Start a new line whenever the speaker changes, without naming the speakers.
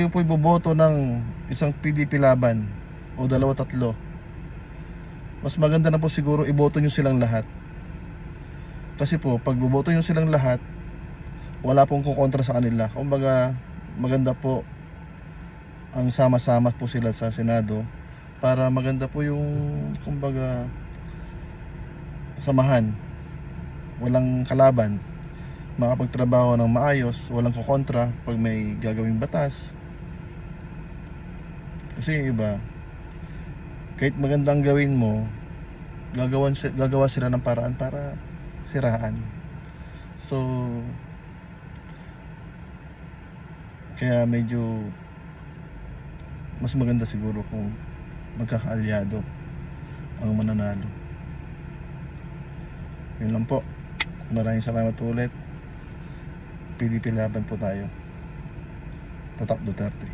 kayo po iboboto ng isang PDP laban o dalawa tatlo, mas maganda na po siguro iboto nyo silang lahat. Kasi po pag boboto nyo silang lahat, wala pong kukontra sa kanila. Kumbaga maganda po ang sama-sama po sila sa Senado para maganda po yung kumbaga samahan, walang kalaban, makapagtrabaho ng maayos, walang kukontra pag may gagawing batas. Kasi yung iba, kahit magandang gawin mo, gagawa sila ng paraan para siraan. So kaya medyo mas maganda siguro kung magkakaalyado ang mananalo. Yun lang po. Maraming salamat po ulit. PDP laban po tayo. Tatak Duterte.